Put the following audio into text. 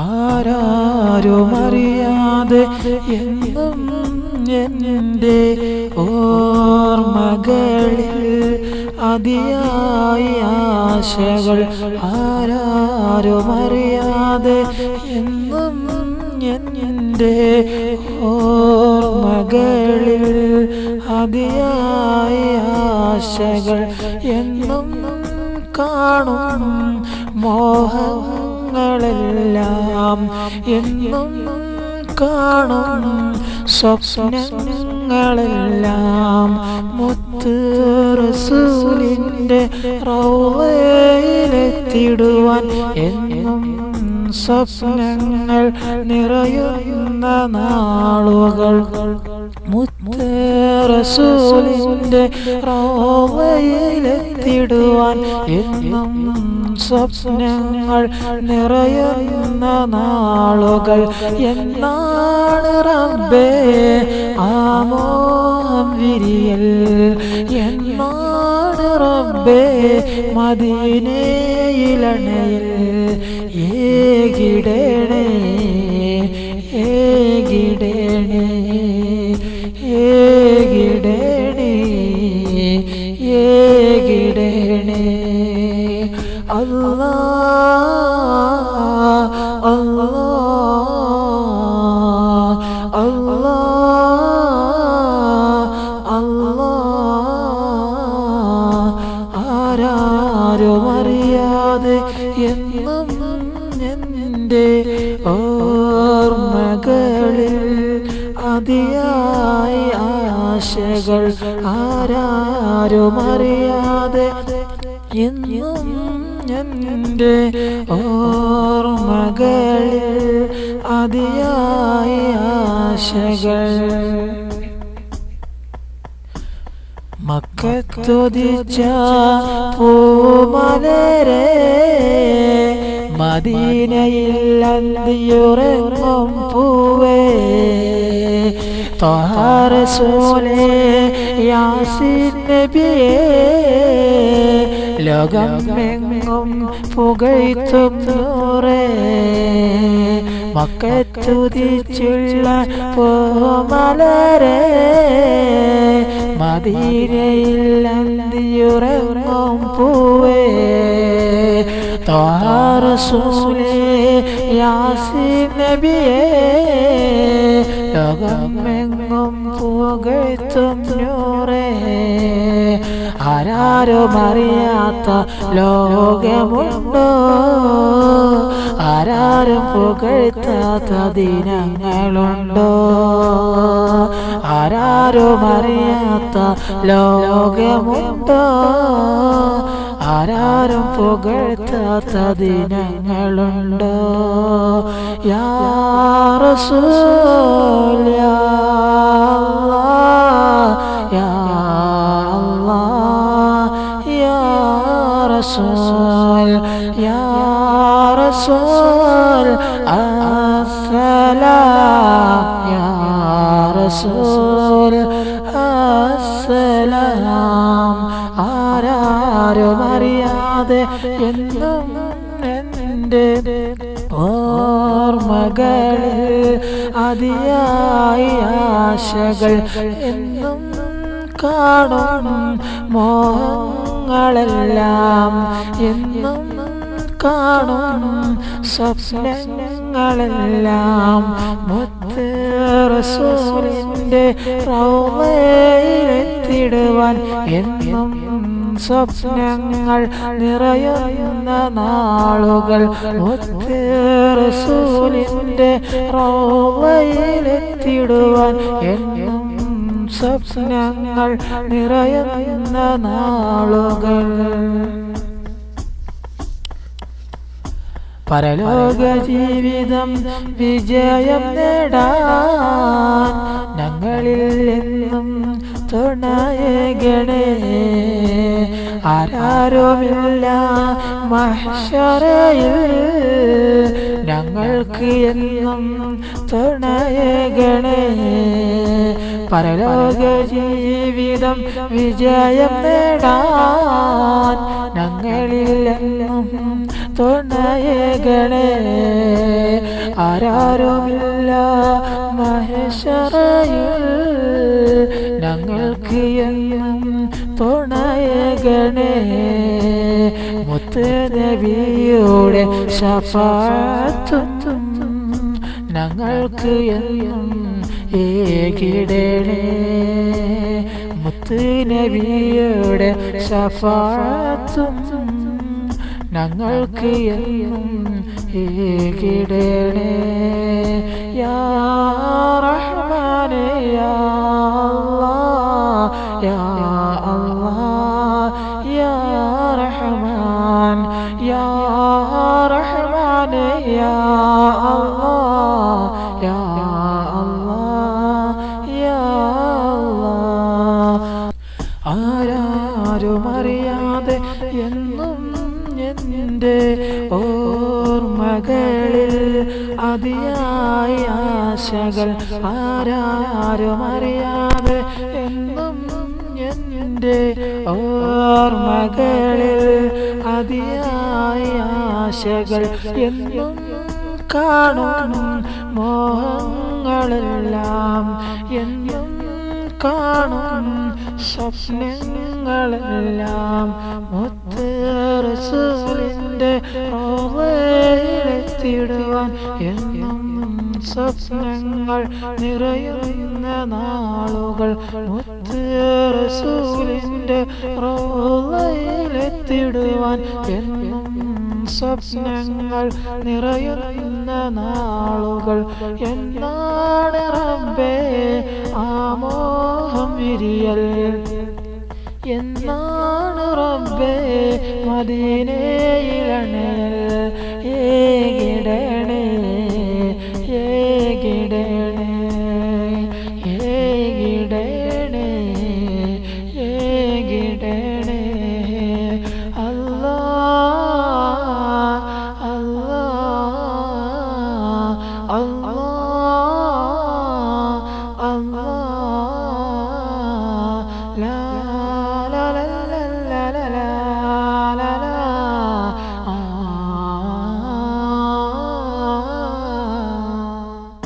ആരാരുമറിയാതെ എന്നും എൻ്റെ ഓർമ്മകളിൽ അതിയായ ആശകൾ. ആരാരുമറിയാതെ എന്നും എൻ്റെ ഓർമ്മകളിൽ അതിയായ ആശകൾ. എന്നും കാണും മോഹങ്ങളെല്ലാം എന്നും കാണും സ്വപ്നങ്ങളെല്ലാം മുത്ത് റസൂലിൻ്റെ റൗളയിലെത്തിടുവാൻ എന്നും സ്വപ്നങ്ങൾ നിറയുന്ന നാളുകൾ. മുത്ത് റസൂലിൻ്റെ റൗളയിലെത്തിടുവാൻ എന്നും സ്വപ്നങ്ങൾ നിറയുന്ന നാളുകൾ. എന്നാണ് റബ്ബേ ആ മോഹം വിരിയൽ? എന്നാണ് റബ്ബേ മദീനയിലണയൽ? ഏകിടണേ ഏകിടണേ ഏകിടണേ ഏകിടണേ. അല്ലാഹ് അല്ലാഹ് അല്ലാഹ് അല്ലാഹ്. ആരാരുമറിയാതെ എന്നും എൻ്റെ ഓർമ്മകളിൽ അതിയായ ആശകൾ. ആരാരുമറിയാതെ എന്നും എൻ്റെ ഓർമ്മകളിൽ അതിയായ ആശകൾ. മക്കത്തുദിച്ച പൂമലരെ മദീനയിൽ അന്തിയുറങ്ങും പൂവേ ത്വഹ റസൂലേ യാസീൻ നബിയേ ലോകമെങ്ങും പുകഴ്ത്തും നൂറേ. മക്കത്തുദിച്ചുള്ള പൂമലരെ മദീനയിൽ അന്തിയുറങ്ങും പൂവേ ത്വഹ റസൂലേ യാസീൻ നബിയേ ലോകമെങ്ങും പുകഴ്ത്തും നൂറേ. ആരാരുമറിയാത്ത ലോകമുണ്ടോ? ആരാരും പുകഴ്ത്താത്ത ദിനങ്ങളുണ്ടോ? ആരാരുമറിയാത്ത ലോകമുണ്ടോ? ആരാരും പുകഴ്ത്താത്ത ദിനങ്ങളുണ്ടോ? യാ റസൂൽ യാ അല്ലാഹ് യാ അല്ലാഹ് യാ റസൂൽ യാ റസൂൽ അസ്സലാം യാ റസൂൽ അസ്സലാം. ആരാരുമറിയാതെ എന്നും എൻ്റെ ഓർമ്മകളിൽ അതിയായ ആശകൾ. എന്നും കാണും മോഹങ്ങളെല്ലാം എന്നും കാണും സ്വപ്നങ്ങളെല്ലാം മുത്ത് റസൂലിൻ്റെ റൗളയിലെത്തിടുവാൻ എന്നും സ്വപ്നങ്ങൾ നിറയുന്ന നാളുകൾ. മുത്ത് റസൂലിൻ്റെ റൗളയിലെത്തിടുവാൻ എന്നും സ്വപ്നങ്ങൾ നിറയുന്ന നാളുകൾ. പരലോക ജീവിതം വിജയം നേടാൻ ഞങ്ങളിൽ എന്നും തുണയേകണേ. ആരാരുമില്ല മഹ്ശറയിൽ ഞങ്ങൾക്ക് എന്നും തുണയേകണേ. പരലോക ജീവിതം വിജയം നേടാൻ ഞങ്ങളിൽ എന്നും തുണയേകണേ. ആരാരുമില്ല മഹേശ്വരയിൽ ഞങ്ങൾക്ക് എന്നും തുണയേകണേ മുത്ത് നബിയുടെ ശഫാഅത്തും ഞങ്ങൾക്ക് എന്നും ഏകിടണേ മുത്ത് നബിയുടെ ശഫാഅത്തും ഞങ്ങൾക്ക് എന്നും ഏകിടണേ യാ റഹ്മാനേ യാ അല്ലാഹ് യാ അല്ലാഹ് യാ റഹ്മാൻ യാ റഹ്മാനേ യാ അല്ലാഹ് യാ അല്ലാഹ് യാ അല്ലാഹ് ആരാരുമറിയാതെ എന്നും എൻ്റെ ഓർമ്മകളിൽ അതിയായ ആശകൾ ആരാരുമറിയാതെ എന്നും എൻ്റെ ഓർമ്മകളിൽ അതിയായ ആശകൾ എന്നും കാണും മോഹങ്ങളെല്ലാം എന്നും കാണും സ്വപ്നങ്ങളെല്ലാം മുത്ത് റസൂലിൻ്റെ റൗളയിലെത്തിടുവാൻ എന്നും സ്വപ്നങ്ങൾ നിറയുന്ന നാളുകൾ മുത്ത് റസൂലിൻ്റെ റൗളയിലെത്തിടുവാൻ എന്നും സ്വപ്നങ്ങൾ നിറയുന്ന നാളുകൾ എന്നാണ് റബ്ബേ ആ മോഹം വിരിയൽ എന്നാണ് റബ്ബേ മദീനയിലണയൽ ഏകിട